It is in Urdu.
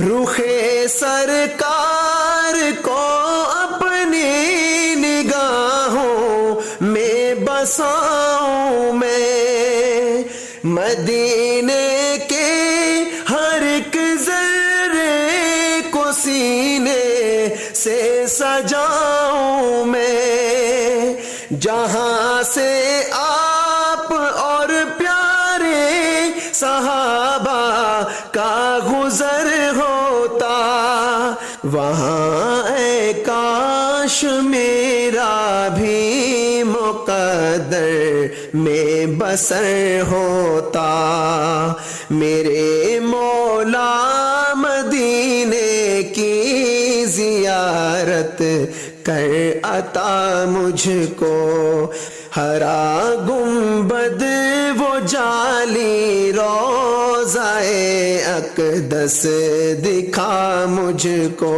رخ سرکار کو اپنی نگاہوں میں بساؤں میں، مدینے کے ہر ایک ذرے کو سینے سے سجاؤں میں، جہاں سے آپ اور پیارے صحابہ کا گزر ہوتا، وہاں اے کاش میرا بھی مقدر میں بسر ہوتا۔ میرے مولا مدینے کی زیارت کر عطا مجھ کو، ہرا گنبد وہ جالی روضہ اقدس دکھا مجھ کو۔